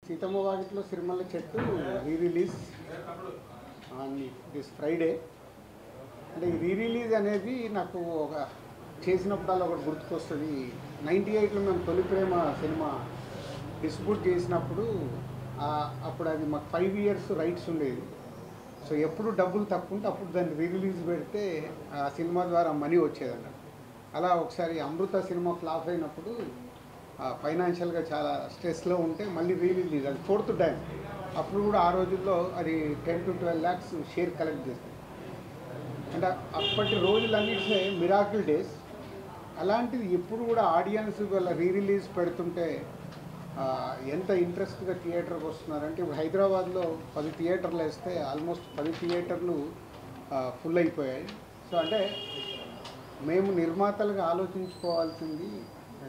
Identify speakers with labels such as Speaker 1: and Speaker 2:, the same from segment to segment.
Speaker 1: సీతమ్మ వాకిట్లో సిరిమల్ల చెట్టు రీ-రిలీజ్ on this Friday. అంటే ఈ రీ-రిలీజ్ అనేది నాకు ఒక చేసినప్పుడల్లా ఒకటి గుర్తుకొస్తుంది. 98లో మేము తొలి ప్రేమ సినిమా డిస్ట్రిబ్యూట్ చేసినప్పుడు అప్పుడు అది మాకు 5 years రైట్స్ ఉండేది. సో ఎప్పుడు డబ్బులు తక్కువ ఉంటే అప్పుడు దాన్ని రీ-రిలీజ్ పెడితే ఆ సినిమా ద్వారా మనీ వచ్చేదన్నమాట. అలా ఒకసారి అమృత సినిమా ఫ్లాప్ అయినప్పుడు ఫైనాన్షియల్గా చాలా స్ట్రెస్లో ఉంటే మళ్ళీ రీ-రిలీజ్, అది 4th టైం. అప్పుడు కూడా ఆ రోజుల్లో అది 10 to 12 lakhs షేర్ కలెక్ట్ చేస్తుంది. అంటే అప్పటి రోజులన్నింటినీ మిరాకిల్ డేస్. అలాంటిది ఎప్పుడు కూడా ఆడియన్స్ వాళ్ళ రీ-రిలీజ్ పెడుతుంటే ఎంత ఇంట్రెస్ట్గా థియేటర్కి వస్తున్నారంటే, ఇప్పుడు హైదరాబాద్లో 10 థియేటర్లు వేస్తే ఆల్మోస్ట్ 10 థియేటర్లు ఫుల్ అయిపోయాయి. సో అంటే మేము నిర్మాతలుగా ఆలోచించుకోవాల్సింది,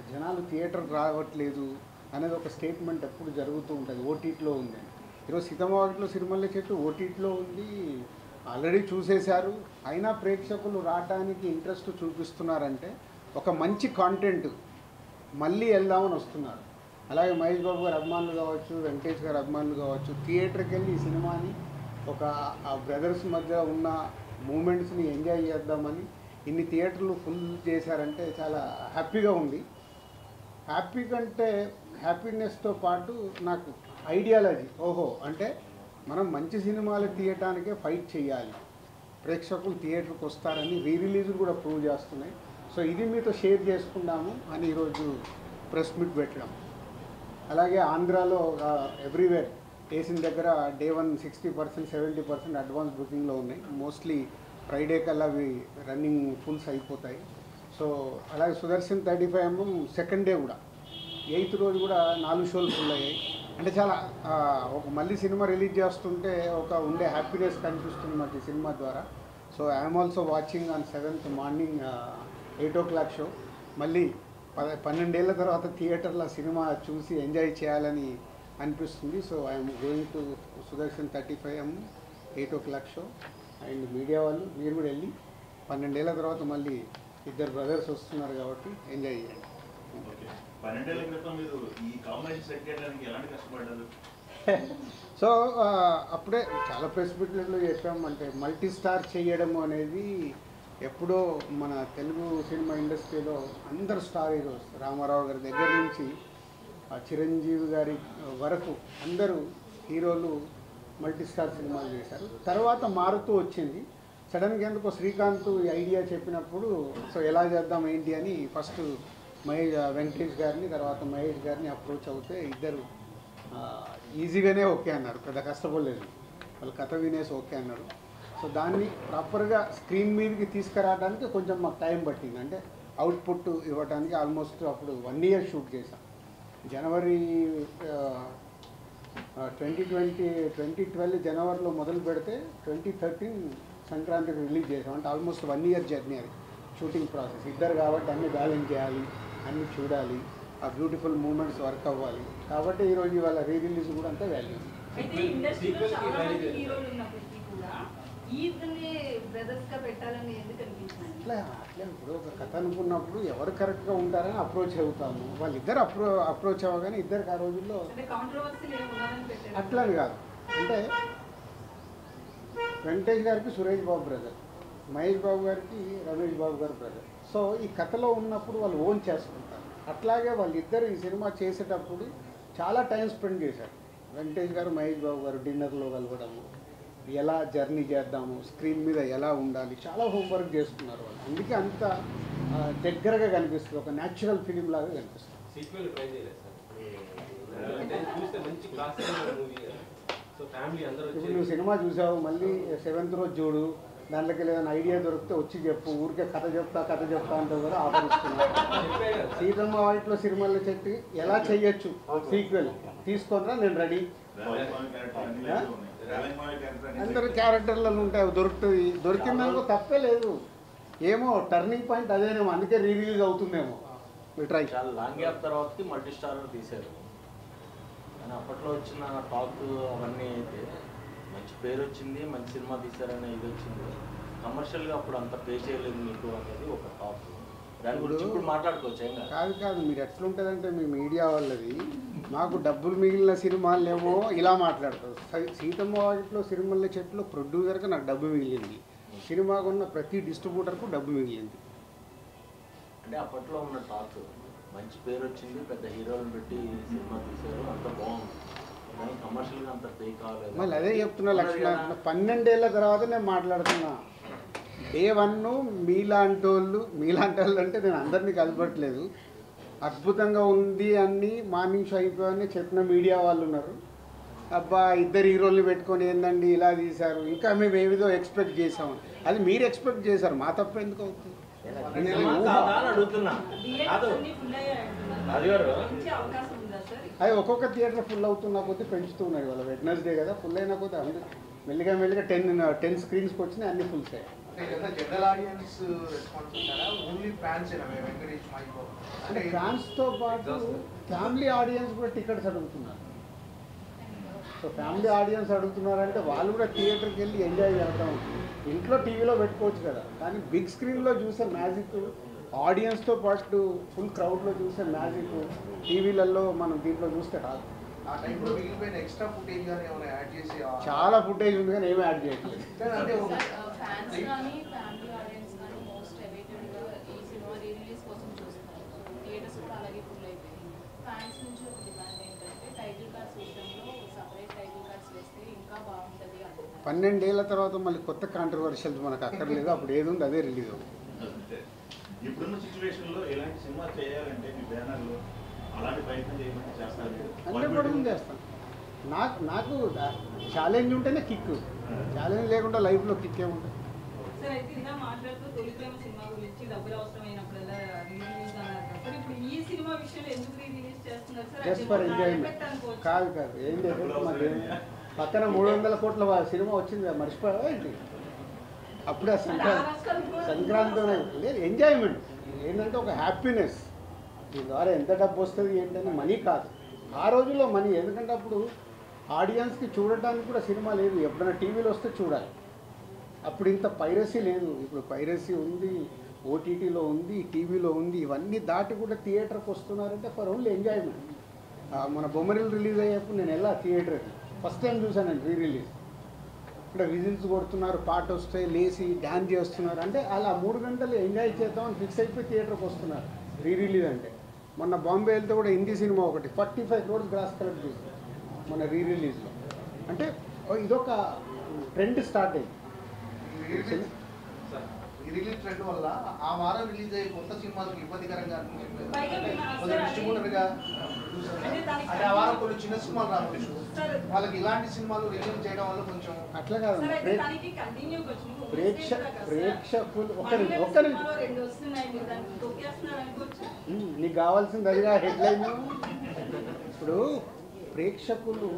Speaker 1: జనాలు థియేటర్కి రావట్లేదు అనేది ఒక స్టేట్మెంట్ ఎప్పుడు జరుగుతూ ఉంటుంది. ఓటీటీలో ఉంది. ఈరోజు సీతమ్మ వాకిట్లో సిరిమల్ల చెట్టు ఓటీటీలో ఉంది, ఆల్రెడీ చూసేశారు. అయినా ప్రేక్షకులు రావడానికి ఇంట్రెస్ట్ చూపిస్తున్నారంటే ఒక మంచి కాంటెంట్ మళ్ళీ వెళ్దామని వస్తున్నారు. అలాగే మహేష్ బాబు గారు అభిమానులు కావచ్చు, వెంకటేష్ గారు అభిమానులు కావచ్చు, థియేటర్కి వెళ్ళి ఈ సినిమాని ఒక ఆ బ్రదర్స్ మధ్య ఉన్న మూమెంట్స్ని ఎంజాయ్ చేద్దామని ఇన్ని థియేటర్లు ఫుల్ చేశారంటే చాలా హ్యాపీగా ఉంది. హ్యాపీ కంటే హ్యాపీనెస్తో పాటు నాకు ఐడియాలజీ, అంటే మనం మంచి సినిమాలు తీయటానికే ఫైట్ చేయాలి, ప్రేక్షకులు థియేటర్కి వస్తారని రీ-రిలీజులు కూడా ప్రూవ్ చేస్తున్నాయి. సో ఇది మీతో షేర్ చేసుకుందాము అని ఈరోజు ప్రెస్ మీట్ పెట్టడం. అలాగే ఆంధ్రాలో ఎవ్రీవేర్ వేసిన దగ్గర డే 1 60%, 70% అడ్వాన్స్ బుకింగ్లో ఉన్నాయి. మోస్ట్లీ ఫ్రైడే కల్లా అవి రన్నింగ్ ఫుల్స్ అయిపోతాయి. సో అలాగే సుదర్శన్ 35mm సెకండ్ డే కూడా 8th రోజు కూడా 4 షోలు ఫుల్ అయ్యాయి. అంటే చాలా ఒక మళ్ళీ సినిమా రిలీజ్ చేస్తుంటే ఒక ఉండే హ్యాపీనెస్ కనిపిస్తుంది మాకు ఈ సినిమా ద్వారా. So I'm also watching on 7th morning 8 o'clock show. మళ్ళీ 12 ఏళ్ల తర్వాత థియేటర్లో సినిమా చూసి ఎంజాయ్ చేయాలని అనిపిస్తుంది. So I'm going to Sudarshan 35mm 8 o'clock show. And media వాళ్ళు మీరు కూడా వెళ్ళి 12 ఏళ్ల తర్వాత మళ్ళీ ఇద్దరు బ్రదర్స్ వస్తున్నారు కాబట్టి ఎంజాయ్ చేయండి.
Speaker 2: 12 ఏళ్ల క్రితం మీరు ఈ కాంబినేషన్ సెట్ చేయడానికి ఎలాంటి కష్టపడ్డారు?
Speaker 1: సో అప్పుడే చాలా ప్రెస్ మీట్లలో చెప్పామంటే మల్టీ స్టార్ చేయడం అనేది ఎప్పుడో మన తెలుగు సినిమా ఇండస్ట్రీలో అందరు స్టార్ హీరోస్, రామారావు గారి దగ్గర నుంచి చిరంజీవి గారి వరకు అందరూ హీరోలు మల్టీ స్టార్ సినిమాలు చేశారు. తర్వాత మారుతూ వచ్చింది. సడన్గా ఎందుకో శ్రీకాంత్ ఈ ఐడియా చెప్పినప్పుడు సో ఎలా చేద్దాం ఏంటి అని ఫస్ట్ వెంకటేష్ గారిని, తర్వాత మహేష్ గారిని అప్రోచ్ అవుతే ఇద్దరు ఈజీగానే ఓకే అన్నారు, పెద్ద కష్టపడలేదు. వాళ్ళు కథ వినేసి ఓకే అన్నారు. సో దాన్ని ప్రాపర్గా స్క్రీన్ మీదకి తీసుకురావడానికి కొంచెం మాకు టైం పట్టింది. అంటే అవుట్పుట్ ఇవ్వడానికి ఆల్మోస్ట్ అప్పుడు 1 year షూట్ చేశాం. జనవరి 2012 జనవరిలో మొదలు పెడితే 2013 సంక్రాంతికి రిలీజ్ చేసాం. అంటే ఆల్మోస్ట్ 1 year జర్నీ అది షూటింగ్ ప్రాసెస్. ఇద్దరు కాబట్టి అన్నీ బ్యాలెన్స్ చేయాలి, అన్నీ చూడాలి, ఆ బ్యూటిఫుల్ మూమెంట్స్ వర్క్ అవ్వాలి. కాబట్టి ఈరోజు ఇవాళ రీ-రిలీజ్ కూడా అంతే వాల్యూ. అట్లా ఇప్పుడు ఒక కథ అనుకున్నప్పుడు ఎవరు కరెక్ట్గా ఉంటారని అప్రోచ్ అవుతాము. వాళ్ళిద్దరు అప్రోచ్ అవ్వగానే ఇద్దరికి ఆ రోజుల్లో అట్లని కాదు. అంటే వెంకటేష్ గారికి సురేష్ బాబు బ్రదర్, మహేష్ బాబు గారికి రమేష్ బాబు గారు బ్రదర్. సో ఈ కథలో ఉన్నప్పుడు వాళ్ళు ఓన్ చేసుకుంటారు. అట్లాగే వాళ్ళిద్దరు ఈ సినిమా చేసేటప్పుడు చాలా టైం స్పెండ్ చేశారు. వెంకటేష్ గారు మహేష్ బాబు గారు డిన్నర్లో కలవడము, ఎలా జర్నీ చేద్దాము, స్క్రీన్ మీద ఎలా ఉండాలి, చాలా హోంవర్క్ చేసుకున్నారు వాళ్ళు. అందుకే అంత దగ్గరగా కనిపిస్తుంది, ఒక న్యాచురల్ ఫిలిం లాగా కనిపిస్తుంది. ఇప్పుడు నువ్వు సినిమా చూసావు, మళ్ళీ 7th రోజు చూడు, దాంట్లోకి ఏదైనా ఐడియా దొరికితే వచ్చి చెప్పు. ఊరికే కథ చెప్తా అంటావు కదా, ఆఫరిస్తున్నా. సీతమ్మ వాకిట్లో సిరిమల్ల చెట్టు ఎలా చెయ్యొచ్చు సీక్వెల్ తీసుకొనిరా, నేను రెడీ. అందరు క్యారెక్టర్లలో ఉంటాయి, దొరుకుతుంది. దొరికిందానికి తప్పే లేదు. ఏమో టర్నింగ్ పాయింట్ అదేనేమో, అందుకే రీ-రిలీజ్ అవుతుందేమో. ట్రై
Speaker 3: చాలా లాంగ్ గ్యాప్ తర్వాతకి మల్టీ స్టార్ తీశారు. కానీ అప్పట్లో వచ్చిన టాక్ అవన్నీ అయితే మంచి పేరు వచ్చింది, మంచి సినిమా తీశారనే ఇది వచ్చింది. కమర్షియల్గా అప్పుడు అంత పే చేయలేదు మీకు అనేది ఒక టాక్. దాని గురించి ఇప్పుడు మాట్లాడుకోవచ్చు.
Speaker 1: కాదు మీరు ఎట్లుంటుందంటే మీ మీడియా వాళ్ళది మాకు డబ్బులు మిగిలిన సినిమాలేమో ఇలా మాట్లాడతారు. సీతమ్మ వాకిట్లో సిరిమల్ల చెట్లు ప్రొడ్యూసర్గా నాకు డబ్బు మిగిలింది, సినిమాకు ఉన్న ప్రతి డిస్ట్రిబ్యూటర్కు డబ్బు మిగిలింది.
Speaker 3: అంటే అప్పట్లో ఉన్న టాక్ మంచి పేరు వచ్చింది, పెద్ద హీరోలను పెట్టి సినిమా తీశారు, అంత బాగుంది, కానీ కమర్షియల్గా అంత పే కాలేదు.
Speaker 1: మళ్ళీ అదే చెప్తున్నా లక్ష్మణ, 12 ఏళ్ళ తర్వాత నేను మాట్లాడుతున్నా. డే 1 మీలాంటి వాళ్ళు అంటే నేను అందరినీ కలపట్లేదు, అద్భుతంగా ఉంది అన్ని మార్నింగ్ షో అయిపోయాయని చెప్పిన మీడియా వాళ్ళు ఉన్నారు. అబ్బా ఇద్దరు హీరోల్ని పెట్టుకొని ఏందండి ఇలా తీశారు, ఇంకా మేము ఏవిదో ఎక్స్పెక్ట్ చేసాము. అది మీరు ఎక్స్పెక్ట్ చేశారు, మా తప్ప ఎందుకు అవుతుంది?
Speaker 3: అడుగుతున్నా
Speaker 1: అది ఒక్కొక్క థియేటర్ ఫుల్ అవుతున్న కొద్దీ పెంచుతూ ఉన్నాయి. వాళ్ళ వెడ్నెస్డే కదా, ఫుల్ అయిన కొద్దీ అందరూ మెల్లిగా 10 స్క్రీన్స్కి వచ్చినాయి, అన్ని ఫుల్స్ అయ్యాయి.
Speaker 4: జనరల్ ఆడియన్స్ రెస్పాన్స్ ఉంటారా, ఓన్లీ ఫ్యాన్స్ వెంకటేష్ మైకో?
Speaker 1: అంటే ఫ్యాన్స్తో పాటు ఫ్యామిలీ ఆడియన్స్ కూడా టికెట్స్ అడుగుతున్నారు. సో ఫ్యామిలీ ఆడియన్స్ అడుగుతున్నారంటే వాళ్ళు కూడా థియేటర్కి వెళ్ళి ఎంజాయ్ చేద్దాం. ఇంట్లో టీవీలో పెట్టుకోవచ్చు కదా, కానీ బిగ్ స్క్రీన్లో చూసే మ్యాజిక్, ఆడియన్స్తో పాటు ఫుల్ క్రౌడ్లో చూసే మ్యాజిక్ టీవీలలో మనం దీంట్లో చూస్తే రాదు.
Speaker 4: ఆ టైంలో మిగిలిపోయిన ఎక్స్ట్రా ఫుటేజ్ కానీ ఏమైనా యాడ్ చేసి
Speaker 1: చాలా ఫుటేజ్ ఉంది కానీ ఏమీ యాడ్ చేయట్లేదు.
Speaker 4: అంటే
Speaker 5: ఫ్యాన్స్ కానీ ఫ్యామిలీ ఆడియన్స్ కానీ మోస్ట్ అవైటెడ్గా ఈ సినిమా రీరిలీజ్ కోసం చూస్తున్నారు. థియేటర్స్ కూడా అలాగే ఫుల్ అయిపోయింది. ఫ్యాన్స్ నుంచి ఒక డిమాండ్ ఏంటంటే టైటిల్ కార్డ్స్ విషయంలో సపరేట్ టైటిల్ కార్డ్స్ వేస్తే ఇంకా బాగుంటుంది అంటున్నారు.
Speaker 1: 12 ఏళ్ల తర్వాత మళ్ళీ కొత్త కాంట్రవర్షియల్స్ మనకు అక్కర్లేదు, అప్పుడు ఏది ఉంది అదే రిలీజ్ అవుతుంది.
Speaker 2: ఇప్పుడున్న సిచ్యువేషన్లో ఇలాంటి సినిమా చేయాలంటే మీ బ్యానర్లో అలాంటి ప్రయత్నం చేయకుండా చేస్తారు?
Speaker 1: 100% చేస్తాను. నాకు ఛాలెంజ్ ఉంటేనే కిక్, ఛాలెంజ్ లేకుండా లైఫ్లో కిక్ ఏముంటుంది?
Speaker 6: సార్ అయితే ఇలా మాట్లాడుతూ తొలి ప్రేమ సినిమా గురించి డబ్బులు అవసరమైనప్పుడల్లా రిలీజ్ అన్నారు సార్. ఇప్పుడు ఈ సినిమా విషయంలో ఎందుకు రిలీజ్ చేస్తున్నారు సార్?
Speaker 1: Just for enjoyment. కాదు ఏం లేదు, మాకు పక్కన 300 కోట్ల సినిమా వచ్చింది కదా, మర్చిపోయావా ఏంటి? అప్పుడే సంక్రాంతి లేదు, ఎంజాయ్మెంట్ ఏంటంటే ఒక హ్యాపీనెస్. దీని ద్వారా ఎంత డబ్బు వస్తుంది ఏంటంటే మనీ కాదు, ఆ రోజుల్లో మనీ. ఎందుకంటే అప్పుడు ఆడియన్స్కి చూడటానికి కూడా సినిమా లేదు, ఎప్పుడైనా టీవీలో వస్తే చూడాలి. అప్పుడు ఇంత పైరసీ లేదు, ఇప్పుడు పైరసీ ఉంది, ఓటీటీలో ఉంది, టీవీలో ఉంది. ఇవన్నీ దాటి కూడా థియేటర్కి వస్తున్నారంటే ఫర్ ఓన్లీ ఎంజాయ్మెంట్. మన బొమ్మరిల్ రిలీజ్ అయ్యేప్పుడు నేను వెళ్ళా థియేటర్కి, ఫస్ట్ టైం చూసానండి రిలీజ్. ఇక్కడ విజిల్స్ కొడుతున్నారు, పాట వస్తే లేచి డ్యాన్స్ చేస్తున్నారు. అంటే అలా 3 గంటలు ఎంజాయ్ చేద్దామని ఫిక్స్ అయిపోయి థియేటర్కి వస్తున్నారు రిలీజ్ అంటే. మొన్న బాంబే వెళ్తే కూడా హిందీ సినిమా ఒకటి 45 crores గ్రాస్ కలెక్ట్ చేసింది మన రిలీజ్లో. అంటే ఇదొక ట్రెండ్ స్టార్ట్ అయింది.
Speaker 4: రిలీజ్ ట్రెండ్ వల్ల ఆ వారం రిలీజ్ అయ్యే కొత్త సినిమాలకు ఇబ్బందికరంగా అనిపించింది
Speaker 6: పైగా
Speaker 4: డిస్ట్రిబ్యూటర్గా. అంటే ఆ వారం కొన్ని చిన్న సినిమాలు రావచ్చు, వాళ్ళకి ఇలాంటి సినిమాలు రిలీజ్ చేయడం వల్ల కొంచెం
Speaker 1: అట్లా కాదు,
Speaker 6: సార్ అయితే దానికి కంటిన్యూ
Speaker 1: ప్రేక్షకులు ఒక్కరి
Speaker 6: రెండు వస్తున్నాయి, మీరు దానికి తొక్కేస్తున్నారు అనుకోవచ్చా?
Speaker 1: నీకు కావాల్సింది అదిగా హెడ్లైన్. ఇప్పుడు ప్రేక్షకులు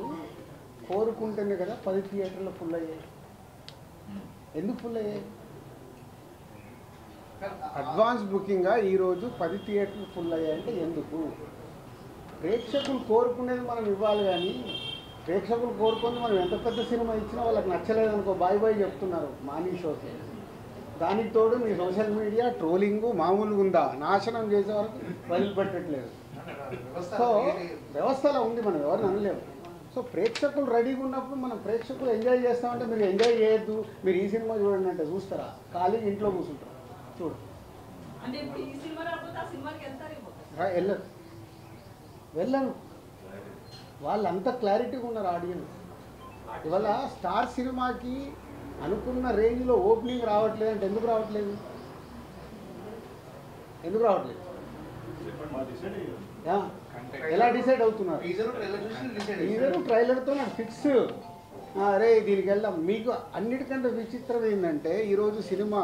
Speaker 1: కోరుకుంటేనే కదా 10 థియేటర్లు ఫుల్ అయ్యాయి. ఎందుకు ఫుల్ అయ్యాయి? అడ్వాన్స్ బుకింగ్గా ఈరోజు 10 థియేటర్లు ఫుల్ అయ్యాయంటే ఎందుకు? ప్రేక్షకులు కోరుకునేది మనం ఇవ్వాలి, కానీ ప్రేక్షకులు కోరుకుంది మనం ఎంత పెద్ద సినిమా ఇచ్చినా వాళ్ళకి నచ్చలేదు అనుకో, బాయ్ బాయ్ చెప్తున్నారు మార్నింగ్ షోకి. దానికి తోడు మీ సోషల్ మీడియా ట్రోలింగు మామూలుగా ఉందా, నాశనం చేసే వరకు వదిలిపెట్టట్లేదు. సో వ్యవస్థలో ఉంది, మనం ఎవరిని అనలేము. సో ప్రేక్షకులు రెడీగా ఉన్నప్పుడు మనం ప్రేక్షకులు ఎంజాయ్ చేస్తామంటే మీరు ఎంజాయ్ చేయొద్దు, మీరు ఈ సినిమా చూడండి అంటే చూస్తారా? ఖాళీగా ఇంట్లో కూర్చుంటారు, చూడు.
Speaker 6: అంటే ఇప్పుడు ఈ సినిమా రాకపోతే ఆ సినిమాకి వెళ్తారు
Speaker 1: వెళ్ళను. వాళ్ళంతా క్లారిటీగా ఉన్నారు ఆడియన్స్. ఇవాళ స్టార్ సినిమాకి అనుకున్న రేంజ్లో ఓపెనింగ్ రావట్లేదు అంటే ఎందుకు రావట్లేదు? ఎలా డిసైడ్ అవుతున్నారు? ఈజర్ ట్రైలర్తో నాకు ఫిక్స్, అరే దీనికి వెళ్దాం. మీకు అన్నిటికంటే విచిత్రం ఏంటంటే ఈరోజు సినిమా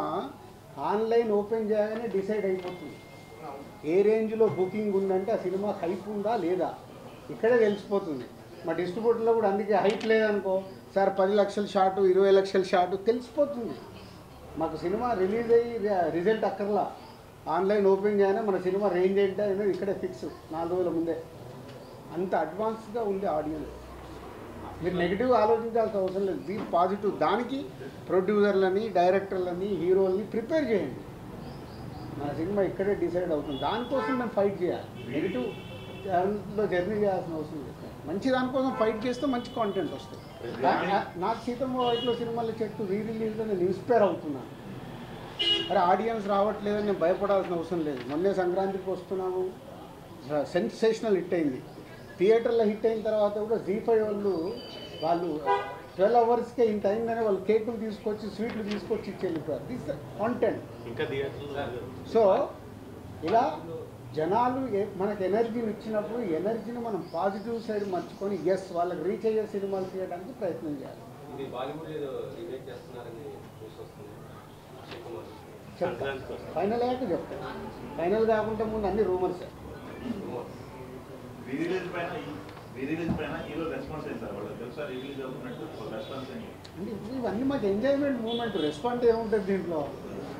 Speaker 1: ఆన్లైన్ ఓపెన్ చేయగానే డిసైడ్ అయిపోతుంది ఏ రేంజ్లో బుకింగ్ ఉందంటే ఆ సినిమా హైప్ ఉందా లేదా ఇక్కడే తెలిసిపోతుంది. మా డిస్ట్రిబ్యూటర్లో కూడా అందుకే హైప్ లేదనుకో సార్ 10 లక్షల షాటు 20 లక్షల షాటు తెలిసిపోతుంది. మాకు సినిమా రిలీజ్ అయ్యి రిజల్ట్ అక్కర్లా, ఆన్లైన్ ఓపెన్ చేయగానే మన సినిమా రేంజ్ ఏంటి అనేది ఇక్కడే ఫిక్స్ 4 రోజుల ముందే. అంత అడ్వాన్స్గా ఉంది ఆడియన్స్. మీరు నెగిటివ్ ఆలోచించాల్సిన అవసరం లేదు, బీ పాజిటివ్. దానికి ప్రొడ్యూసర్లని, డైరెక్టర్లని, హీరోలని ప్రిపేర్ చేయండి. మన సినిమా ఇక్కడే డిసైడ్ అవుతుంది, దానికోసం మేము ఫైట్ చేయాలి. నెగిటివ్ దాంట్లో జర్నీ చేయాల్సిన అవసరం లేదు. మంచి దానికోసం ఫైట్ చేస్తే మంచి కాంటెంట్ వస్తుంది. నాకు సీతమ్మ వాకిట్లో సినిమాల చెట్టు రిలీజ్లో నేను ఇన్స్పైర్ అవుతున్నాను. అరే ఆడియన్స్ రావట్లేదని నేను భయపడాల్సిన అవసరం లేదు. మొన్నే సంక్రాంతికి వస్తున్నాము, సెన్సేషనల్ హిట్ అయింది. థియేటర్లో హిట్ అయిన తర్వాత కూడా Z5 వాళ్ళు 12 అవర్స్కే ఇంత అయిందని వాళ్ళు కేకులు తీసుకొచ్చి స్వీట్లు తీసుకొచ్చి ఇచ్చి వెళ్ళిపోయారు. This content.
Speaker 3: ఇంకా థియేటర్లో
Speaker 1: సో ఇలా జనాలు మనకు ఎనర్జీని ఇచ్చినప్పుడు ఎనర్జీని మనం పాజిటివ్ సైడ్ మర్చుకొని ఎస్ వాళ్ళకి రీచ్ అయ్యే సినిమాలు తీయడానికి ప్రయత్నం చేయాలి. చెప్తాను, ఫైనల్ అయ్యాక చెప్తాను. ఫైనల్ కాకుండా ముందు అన్ని రూమర్స్.
Speaker 2: రీరిలీజ్ పైన హీరో రెస్పాన్స్ అయింది సార్, వాళ్ళు తెలుసా రిలీజ్ అవుతున్నట్టు రెస్పాన్స్ అయింది
Speaker 1: అంటే ఇవన్నీ మాకు ఎంజాయ్మెంట్ మూమెంట్. రెస్పాన్స్ ఏముంటుంది దీంట్లో?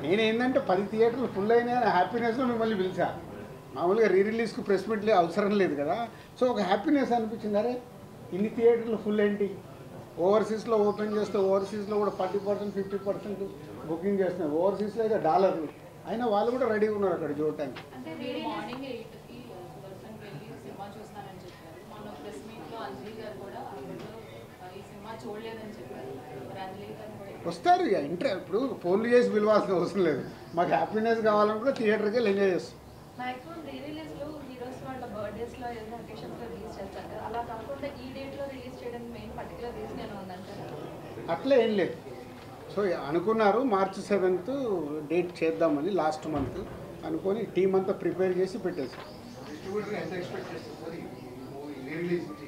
Speaker 1: నేనేంటంటే 10 థియేటర్లు ఫుల్ అయినాయని హ్యాపీనెస్లో మిమ్మల్ని పిలిచా. మామూలుగా రిలీజ్కి ప్రెస్ మీట్ అవసరం లేదు కదా. సో ఒక హ్యాపీనెస్ అనిపించింది. అరే ఇన్ని థియేటర్లు ఫుల్ ఏంటి, ఓవర్సీస్లో ఓపెన్ చేస్తే ఓవర్సీస్లో కూడా 40% 50% బుకింగ్ చేస్తున్నారు. ఓవర్సీస్లో అయితే $. అయినా వాళ్ళు కూడా రెడీగా ఉన్నారు అక్కడ చూడటానికి.
Speaker 5: అంటే మీరు మార్నింగ్ 8కి సుదర్శన్కి వెళ్ళి సినిమా చూస్తానని చెప్పారు. మన ప్రెస్ మీట్లో అంజలి గారు కూడా ఈ సినిమా చూడలేదని చెప్పారు. మరి అంజలి గారు కూడా
Speaker 1: వస్తారు ఇక ఇప్పుడు ఫోన్లు చేసి పిలవాల్సిన అవసరం లేదు. మాకు హ్యాపీనెస్ కావాలని కూడా థియేటర్కి వెళ్ళి ఎంజాయ్ చేస్తాం.
Speaker 7: మ్యాక్సిమం రిలీజ్లో హీరోస్ వాళ్ళ బర్త్డేస్లో ఏదైనా అకేషన్స్లో రిలీజ్ చేస్తారు కదా, అలా కాకుండా ఈ డేట్లో రిలీజ్ చేయడానికి మెయిన్ పర్టికులర్ రీజన్ ఏమైనా ఉందంటారా?
Speaker 1: అట్లా ఏం లేదు. సో అనుకున్నారు March 7th డేట్ చేద్దామని, లాస్ట్ మంత్ అనుకొని టీం అంతా ప్రిపేర్ చేసి పెట్టేసాం.
Speaker 4: డిస్ట్రిబ్యూటర్ ఎంత ఎక్స్పెక్ట్ చేస్తారు సార్ ఈ మూవీ రిలీజ్ నుంచి?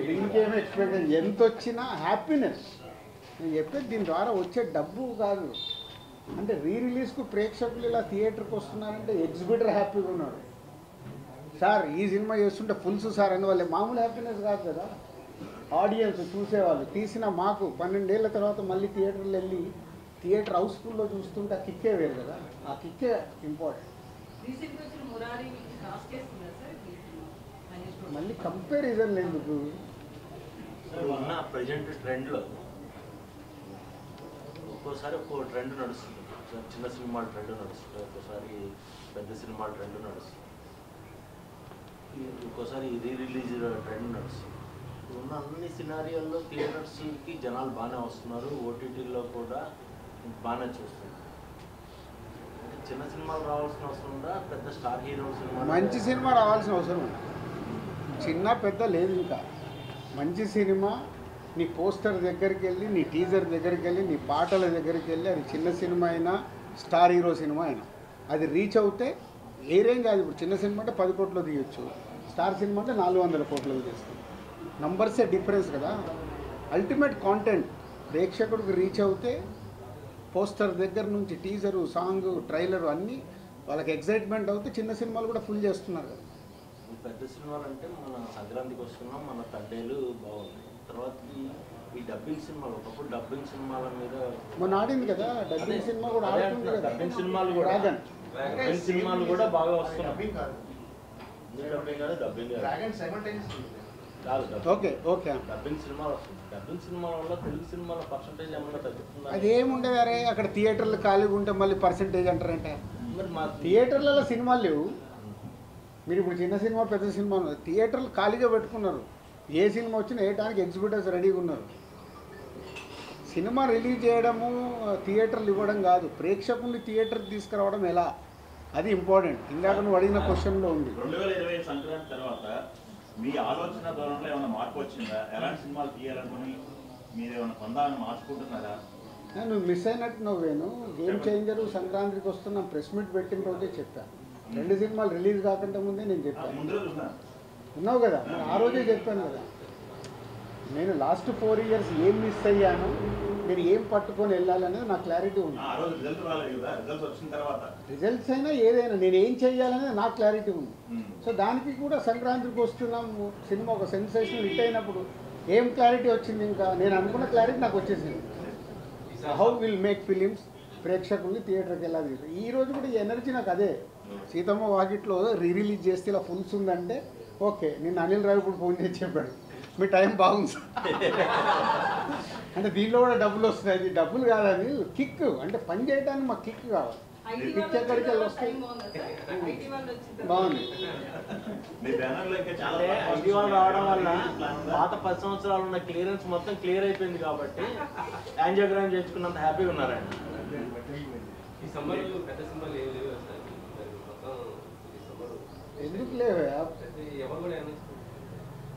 Speaker 1: దీనికేమీ ఎక్స్పెక్ట్ ఎంత వచ్చినా హ్యాపీనెస్. నేను చెప్పేది దీని ద్వారా వచ్చే డబ్బు కాదు. అంటే రిలీజ్కు ప్రేక్షకులు ఇలా థియేటర్కి వస్తున్నారంటే ఎగ్జిబిటర్ హ్యాపీగా ఉన్నాడు. సార్ ఈ సినిమా చేస్తుంటే ఫుల్స్ సార్ అని వాళ్ళే మామూలు హ్యాపీనెస్ కాదు కదా. ఆడియన్స్ చూసేవాళ్ళు తీసిన మాకు 12 ఏళ్ల తర్వాత మళ్ళీ థియేటర్లు వెళ్ళి థియేటర్ హౌస్ఫుల్లో చూస్తుంటే ఆ కిక్కే వేరు కదా. ఆ కిక్కే ఇంపార్టెంట్.
Speaker 6: రీసెంట్గా వచ్చిన మురారి క్రాస్ చేస్తుందా సార్ మహేష్ బాబు?
Speaker 1: మళ్ళీ కంపారిజన్ ఎందుకు?
Speaker 3: ఉన్న ప్రజెంట్ ట్రెండ్లో ఒక్కోసారి ఒక్కో ట్రెండ్ నడుస్తుంది. చిన్న సినిమాల ట్రెండ్ నడుస్తుంది, ఒక్కోసారి పెద్ద సినిమాల ట్రెండ్ నడుస్తుంది, ఒక్కోసారి రిలీజ్ ట్రెండ్ నడుస్తుంది. ఉన్న అన్ని సినారియోల్లో థియేటర్స్కి జనాలు బాగానే వస్తున్నారు, ఓటీటీలో కూడా బాగానే చూస్తున్నారు. చిన్న సినిమాలు రావాల్సిన అవసరం ఉందా, పెద్ద స్టార్ హీరో సినిమా
Speaker 1: మంచి సినిమా రావాల్సిన అవసరం ఉంది. చిన్న పెద్ద లేదు. ఇంకా మంచి సినిమా నీ పోస్టర్ దగ్గరికి వెళ్ళి, నీ టీజర్ దగ్గరికి వెళ్ళి, నీ పాటల దగ్గరికి వెళ్ళి, అది చిన్న సినిమా అయినా స్టార్ హీరో సినిమా అయినా అది రీచ్ అవుతే ఏ రేంజ్ కాదు. ఇప్పుడు చిన్న సినిమా అంటే 10 కోట్లు తీయొచ్చు, స్టార్ సినిమా అంటే 400 కోట్లు తీస్తుంది. నంబర్సే డిఫరెన్స్ కదా. అల్టిమేట్ కాంటెంట్ ప్రేక్షకుడికి రీచ్ అవుతే పోస్టర్ దగ్గర నుంచి టీజరు, సాంగ్, ట్రైలరు అన్నీ వాళ్ళకి ఎక్సైట్మెంట్ అవుతే చిన్న సినిమాలు కూడా ఫుల్ చేస్తున్నారు కదా.
Speaker 3: పెద్ద సినిమాలు అంటే మన సంక్రాంతికి వస్తున్నాం, మన తండేలు బాగున్నాయి. తర్వాత ఈ డబ్బింగ్ సినిమాలు, ఒకప్పుడు డబ్బింగ్ సినిమాల మీద
Speaker 1: మొన్న ఆడింది కదా డబ్బింగ్ సినిమా కూడా ఆడుతుంది కదా.
Speaker 3: డబ్బింగ్ సినిమాలు కూడా
Speaker 1: డ్రాగన్
Speaker 3: డబ్బింగ్ సినిమాలు కూడా బాగా వస్తున్నాయి.
Speaker 4: డబ్బింగ్ కాదు,
Speaker 3: డబ్బింగ్ కాదు, డబ్బింగ్ కాదు.
Speaker 4: డ్రాగన్ సైమల్టేనియస్
Speaker 3: కాదు
Speaker 1: ఓకే ఓకే.
Speaker 3: డబ్బింగ్ సినిమాలు వస్తుంది. డబ్బింగ్ సినిమాల వల్ల తెలుగు సినిమాల పర్సంటేజ్ ఏమన్నా తగ్గుతుందా?
Speaker 1: అదేముండదు. అరే అక్కడ థియేటర్లు ఖాళీగా ఉంటే మళ్ళీ పర్సంటేజ్ అంటారంటే
Speaker 3: మరి మా
Speaker 1: థియేటర్లలో సినిమాలు లేవు. మీరు ఇప్పుడు చిన్న సినిమా పెద్ద సినిమా థియేటర్లు ఖాళీగా పెట్టుకున్నారు. ఏ సినిమా వచ్చినా వేయడానికి ఎగ్జిబిటర్స్ రెడీగా ఉన్నారు. సినిమా రిలీజ్ చేయడము, థియేటర్లు ఇవ్వడం కాదు, ప్రేక్షకుల్ని థియేటర్కి తీసుకురావడం ఎలా, అది ఇంపార్టెంట్. ఇందాక నువ్వు అడిగిన క్వశ్చన్లో ఉంది.
Speaker 2: 2020 సంక్రాంతి తర్వాత మీ ఆలోచన ధోరణిలో ఏమైనా మార్పు వచ్చిందా? ఎలాంటి సినిమాలు తీయాలనుకుని మీరు ఏమైనా పొందాలని మార్చుకుంటున్నారా?
Speaker 1: నువ్వు మిస్ అయినట్టు నువ్వేను. గేమ్ చేంజరు సంక్రాంతికి వస్తున్న ప్రెస్ మీట్ పెట్టిన రోజే చెప్పాను. 2 సినిమాలు రిలీజ్ కాకుండా ముందే నేను చెప్పాను.
Speaker 2: ముందు రోజు ఉన్నాను.
Speaker 1: ఉన్నావు కదా, మరి ఆ రోజే చెప్పాను కదా. నేను లాస్ట్ 4 years ఏం మిస్ అయ్యాను, నేను ఏం పట్టుకొని వెళ్ళాలనేది నాకు క్లారిటీ ఉంది.
Speaker 2: ఆ రోజు రిజల్ట్ రాలేదు కదా, రిజల్ట్స్ వచ్చిన తర్వాత
Speaker 1: రిజల్ట్స్ అయినా ఏదైనా నేను ఏం చేయాలనేది నాకు క్లారిటీ ఉంది.
Speaker 2: ఉమ్.
Speaker 1: సో దానికి కూడా సంక్రాంతికి వస్తున్నాము సినిమా ఒక సెన్సేషనల్ హిట్ అయినప్పుడు ఏం క్లారిటీ వచ్చింది? ఇంకా నేను అనుకున్న క్లారిటీ నాకు వచ్చేసింది. హౌ విల్ మేక్ ఫిలిమ్స్, ప్రేక్షకుల్ని థియేటర్కి వెళ్ళాలి. ఈ రోజు కూడా ఈ ఎనర్జీ నాకు అదే. సీతమ్మ వాకిట్లో రిలీజ్ చేస్తే ఇలా ఫుల్స్ ఉందంటే ఓకే. నిన్న అనిల్ రావిపూడి ఫోన్ చేసి చెప్పాడు, మీ టైం బాగుంది సార్ అంటే దీనిలో కూడా డబ్బులు వస్తున్నాయి. ఇది డబ్బులు కాదని కిక్, అంటే పని చేయడానికి మాకు కిక్ కావాలి. పిక్ ఎక్కడికి వెళ్ళి వస్తాయి. బాగుంది.
Speaker 2: మీ బ్యానర్లో ఇంకా చాలా
Speaker 3: అంటే ఐటీ వాళ్ళు రావడం వల్ల పాత 10 సంవత్సరాలు ఉన్న క్లియరెన్స్ మొత్తం క్లియర్ అయిపోయింది కాబట్టి యాంజియోగ్రామ్ చేసుకున్నంత హ్యాపీగా ఉన్నారు ఆయన.
Speaker 8: ఈ సమ్మర్ పెద్ద సినిమాలు ఏమి లేవు సార్, మొత్తం ఈ సమ్మర్
Speaker 1: ఎందుకు లేవే
Speaker 8: ఎవరు కూడా ఏమైనా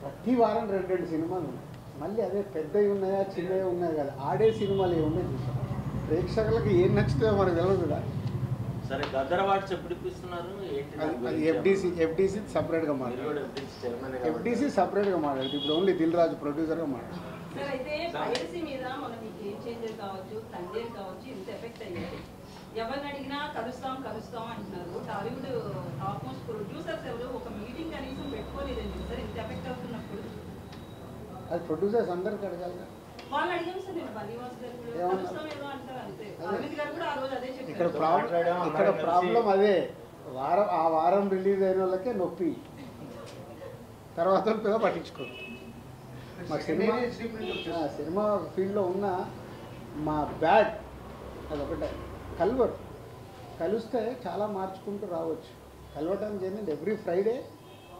Speaker 1: ప్రతి వారం 2 సినిమాలు ఉన్నాయి. మళ్ళీ అదే పెద్దవి ఉన్నాయా చిన్నవి ఉన్నాయి కదా, ఆడే సినిమాలు ఏమున్నాయి చూసాం. ప్రేక్షకులకు ఏం నచ్చుతుందో మనకు తెలియదు కదా.
Speaker 3: సరే గద్దర్ అవార్డ్స్ ఎప్పుడు ఇప్పిస్తున్నారు ఏంటి?
Speaker 1: అది ఎఫ్డీసీ సపరేట్గా మాట్లాడు. ఎఫ్డీసీ సపరేట్గా మాట్లాడు. ఇప్పుడు ఓన్లీ దిల్ రాజు ప్రొడ్యూసర్గా మాట్లాడు.
Speaker 6: సార్ అయితే పైరసీ మీద మనం ఈ గేమ్ చేంజర్ కావచ్చు, తండ్రి కావచ్చు, ఇంత ఎఫెక్ట్ అయ్యాయి. ఎవరిని అడిగినా కలుస్తాం అంటున్నారు. టాలీవుడ్ టాప్ మోస్ట్ ప్రొడ్యూసర్స్ ఎవరు ఒక మీటింగ్ కనీసం పెట్టుకోలేదండి సార్, ఇంత ఎఫెక్ట్ అవుతున్నప్పుడు.
Speaker 1: అది ప్రొడ్యూసర్స్ అందరికి అడగాలి.
Speaker 6: వాళ్ళు అడిగాం సార్, నేను బలీవాస్ గారు కూడా కలుస్తాం ఏదో అంటారు అంతే. అరవింద్ గారు కూడా ఆ రోజు అదే
Speaker 1: ఇక్కడ
Speaker 6: చెప్పారు.
Speaker 1: ప్రాబ్లం అదే, ఆ వారం రిలీజ్ అయిన వాళ్ళకే నొప్పి, తర్వాత పెద్ద పట్టించుకోరు. మా సినిమా ఫీల్డ్లో ఉన్న మా బ్యాడ్ అదొకటే. కలిస్తే చాలా మార్చుకుంటూ రావచ్చు. కలవటానికి ఏంటంటే ఎవ్రీ ఫ్రైడే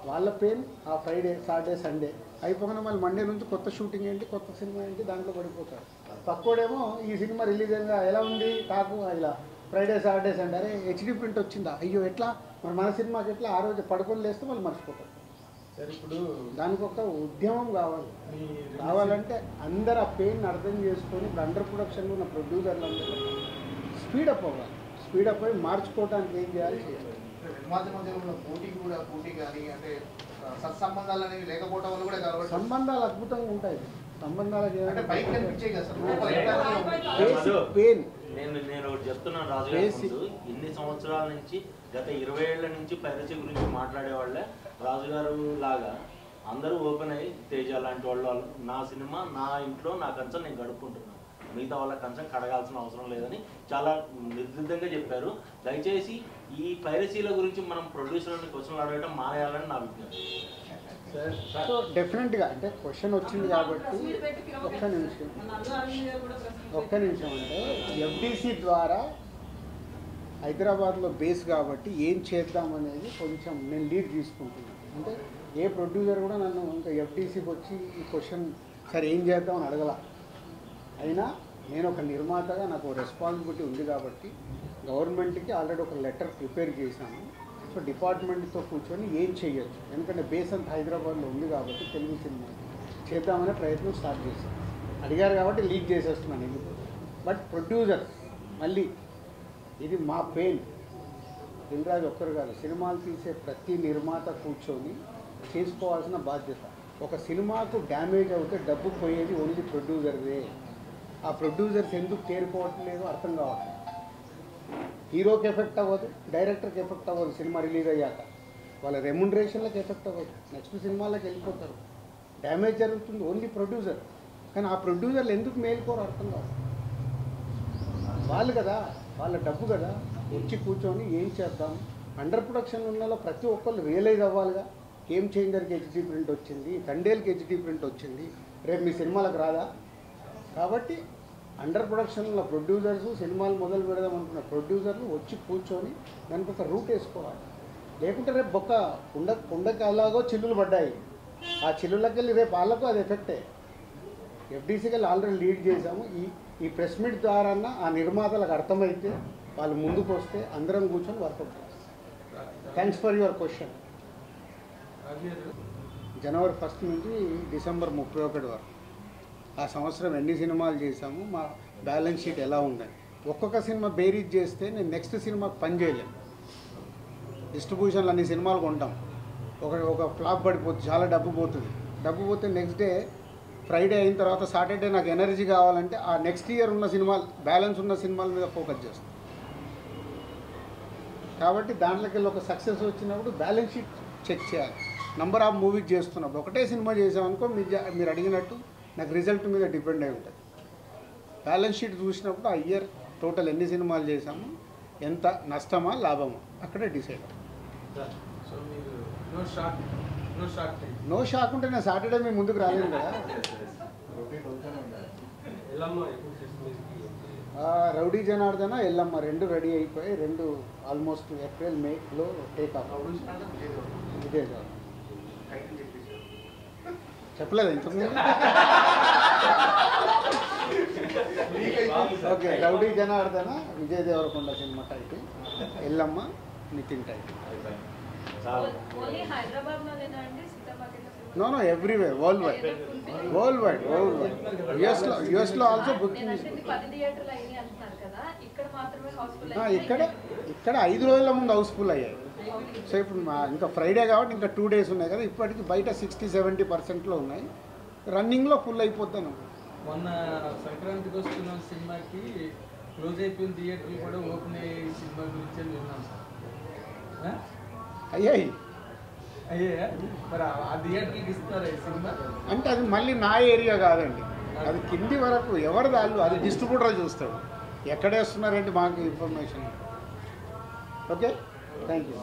Speaker 1: వాళ్ళ పెయిన్, ఆ ఫ్రైడే సాటర్డే సండే అయిపోగానే మళ్ళీ మండే నుంచి కొత్త షూటింగ్ ఏంటి, కొత్త సినిమా ఏంటి, దాంట్లో పడిపోతారు. పక్కోడేమో ఈ సినిమా రిలీజ్ అయిందా, ఎలా ఉంది టాకు, ఇలా ఫ్రైడే సాటర్డే సండే, అరే హెచ్డీ ప్రింట్ వచ్చిందా, అయ్యో ఎట్లా మన సినిమాకి ఎట్లా, ఆ రోజు పడుకొని లేస్తే వాళ్ళు మర్చిపోతారు.
Speaker 9: ఇప్పుడు
Speaker 1: దానికి ఒక ఉద్యమం కావాలంటే అందరు ఆ పెయిన్ అర్థం చేసుకొని ఇప్పుడు అండర్ ప్రొడక్షన్లో ఉన్న ప్రొడ్యూసర్లు అందరూ స్పీడప్ అవ్వాలి. స్పీడప్ అయ్యి మార్చుకోవడానికి ఏం చేయాలి.
Speaker 4: మధ్యలో ఉన్న పోటీ కానీ అంటే సత్సంబంధాలు అనేవి లేకపోవడం వల్ల కూడా కాబట్టి
Speaker 1: సంబంధాలు అద్భుతంగా ఉంటాయి. సంబంధాలకు
Speaker 4: అంటే పైకి కనిపించే కదా
Speaker 1: సార్ పెయిన్.
Speaker 3: నేను ఒకటి చెప్తున్నాను రాజు గారి ముందు, ఇన్ని సంవత్సరాల నుంచి గత 20 ఏళ్ల నుంచి పైరసీ గురించి మాట్లాడేవాళ్ళే రాజుగారు లాగా అందరూ ఓపెన్ అయ్యి తేజ లాంటి వాళ్ళు నా సినిమా నా ఇంట్లో నా కన్సర్న్ నేను గడుపుకుంటున్నాను, మిగతా వాళ్ళ కన్సర్న్ కడగాల్సిన అవసరం లేదని చాలా నిర్దిష్టంగా చెప్పారు. దయచేసి ఈ పైరసీల గురించి మనం ప్రొడ్యూసర్ని క్వశ్చన్లు అడగడం మానేయాలని నా విజ్ఞప్తి.
Speaker 1: సో డెఫినెట్గా అంటే క్వశ్చన్ వచ్చింది కాబట్టి ఒక్క నిమిషం అంటే ఎఫ్డీసీ ద్వారా హైదరాబాద్లో బేస్ కాబట్టి ఏం చేద్దాం అనేది కొంచెం నేను లీడ్ తీసుకుంటున్నాను. అంటే ఏ ప్రొడ్యూసర్ కూడా నన్ను ఇంకా ఎఫ్డీసీకి వచ్చి ఈ క్వశ్చన్ సరే ఏం చేద్దాం అని అడగల. అయినా నేను ఒక నిర్మాతగా నాకు రెస్పాన్సిబిలిటీ ఉంది కాబట్టి గవర్నమెంట్కి ఆల్రెడీ ఒక లెటర్ ప్రిపేర్ చేశాను. సో డిపార్ట్మెంట్తో కూర్చొని ఏం చేయొచ్చు, ఎందుకంటే బేస్ అంతా హైదరాబాద్లో ఉంది కాబట్టి తెలుగు సినిమా చేద్దామనే ప్రయత్నం స్టార్ట్ చేశాను. అడిగారు కాబట్టి లీడ్ చేసేస్తున్నాను ఎందుకు. బట్ ప్రొడ్యూసర్ మళ్ళీ ఇది మా పెయిన్. దిల్ రాజు ఒక్కరు కాదు, సినిమాలు తీసే ప్రతి నిర్మాత కూర్చొని చేసుకోవాల్సిన బాధ్యత. ఒక సినిమాకు డ్యామేజ్ అవుతే డబ్బు పోయేది ఓన్లీ ప్రొడ్యూసర్దే. ఆ ప్రొడ్యూసర్స్ ఎందుకు తేరుకోవట్లేదో అర్థం కావట్లేదు. హీరోకి ఎఫెక్ట్ అవ్వదు, డైరెక్టర్కి ఎఫెక్ట్ అవ్వదు, సినిమా రిలీజ్ అయ్యాక వాళ్ళ రెమ్యునరేషన్లకు ఎఫెక్ట్ అవ్వదు, నెక్స్ట్ సినిమాలకు వెళ్ళిపోతారు, డ్యామేజ్ జరుగుతుంది ఓన్లీ ప్రొడ్యూసర్. కానీ ఆ ప్రొడ్యూసర్లు ఎందుకు మేలుకోరు అర్థం కాదు. వాళ్ళు కదా, వాళ్ళ డబ్బు కదా, వచ్చి కూర్చొని ఏం చేద్దాం. అండర్ ప్రొడక్షన్ ఉన్న ప్రతి ఒక్కళ్ళు రియలైజ్ అవ్వాలిగా. గేమ్ చేంజర్కి హెచ్డీ ప్రింట్ వచ్చింది, తండేల్కి హెచ్డీ ప్రింట్ వచ్చింది, రేపు మీ సినిమాలకు రాదా. కాబట్టి అండర్ ప్రొడక్షన్లో ప్రొడ్యూసర్స్ సినిమాలు మొదలు పెడదాం అనుకున్న ప్రొడ్యూసర్లు వచ్చి కూర్చొని దానికి ఒక రూట్ వేసుకోవాలి. లేకుంటే రేపు కుండకి అలాగో చిల్లులు పడ్డాయి, ఆ చిల్లులకి వెళ్ళి రేపు వాళ్ళకు అది ఎఫెక్టే. ఎఫ్డీసీకి వెళ్ళి ఆల్రెడీ లీడ్ చేశాము. ఈ ప్రెస్ మీట్ ద్వారా ఆ నిర్మాతలకు అర్థమైతే వాళ్ళు ముందుకు వస్తే అందరం కూర్చొని వర్కౌట్ చేస్తాం. Thanks for your question. జనవరి 1 నుంచి డిసెంబర్ 31 వరకు ఆ సంవత్సరం ఎన్ని సినిమాలు చేశాము, మా బ్యాలెన్స్ షీట్ ఎలా ఉందని ఒక్కొక్క సినిమా బేరీజ్ చేస్తే నేను నెక్స్ట్ సినిమాకి పని చేయలేను. డిస్ట్రిబ్యూషన్లు అన్ని సినిమాలు కొంటాం, ఒక ఫ్లాప్ పడిపోతుంది, చాలా డబ్బు పోతుంది. డబ్బు పోతే నెక్స్ట్ డే ఫ్రైడే అయిన తర్వాత సాటర్డే నాకు ఎనర్జీ కావాలంటే ఆ నెక్స్ట్ ఇయర్ ఉన్న సినిమాలు బ్యాలెన్స్ ఉన్న సినిమాల మీద ఫోకస్ చేస్తాం. కాబట్టి దాంట్లోకి వెళ్ళి ఒక సక్సెస్ వచ్చినప్పుడు బ్యాలెన్స్ షీట్ చెక్ చేయాలి. నంబర్ ఆఫ్ మూవీస్ చేస్తున్నప్పుడు ఒకటే సినిమా చేసామనుకో మీరు అడిగినట్టు నాకు రిజల్ట్ మీద డిపెండ్ అయి ఉంటుంది. బ్యాలెన్స్ షీట్ చూసినప్పుడు ఆ ఇయర్ టోటల్ ఎన్ని సినిమాలు చేసాము, ఎంత నష్టమా లాభమా అక్కడే డిసైడ్ అవుతుంది. నో షాక్ ఉంటే నేను సాటర్డే మీ ముందుకు రాలేను కదా. రౌడీ జనార్దన ఎల్లమ్మ రెండు రెడీ అయిపోయి రెండు ఆల్మోస్ట్ ఏప్రిల్ మేలో టేక్ ఆఫ్. విజయ్ దేవరకొండ చెప్పలేదు ఇంతకుముందు. Okay, rowdy Janardhana Vijay Deverakonda cinema title, Yellamma Nithin title.
Speaker 7: Only Hyderabad లోనేనా అండి సీతామార్కెట్?
Speaker 1: No everywhere, world wide. యుఎస్లో ఆల్సో బుకింగ్.
Speaker 7: 10 థియేటర్లు అయినాయి అంటున్నారు కదా, ఇక్కడ మాత్రమే హౌస్ఫుల్
Speaker 1: ఇక్కడ 5 రోజుల ముందు హౌస్ఫుల్ అయ్యాయి. సో ఇప్పుడు ఇంకా ఫ్రైడే కాబట్టి ఇంకా 2 days ఉన్నాయి కదా, ఇప్పటికి బయట 60-70%లో ఉన్నాయి, రన్నింగ్లో ఫుల్ అయిపోతాను.
Speaker 9: మొన్న సంక్రాంతికి వస్తున్న సినిమాకి క్లోజ్ అయిపోయిన థియేటర్లు కూడా ఓపెన్ అయ్యే సినిమా గురించి విన్నాం సార్.
Speaker 1: అయ్యాయి
Speaker 9: మరి ఆ థియేటర్కి ఇస్తారా ఈ సినిమా?
Speaker 1: అంటే అది మళ్ళీ నా ఏరియా కాదండి, అది కింది వరకు ఎవరి దాళ్ళు, అది డిస్ట్రిబ్యూటర్ చూస్తాడు ఎక్కడ వేస్తున్నారంటే మాకు ఇన్ఫర్మేషన్. Okay, thank you.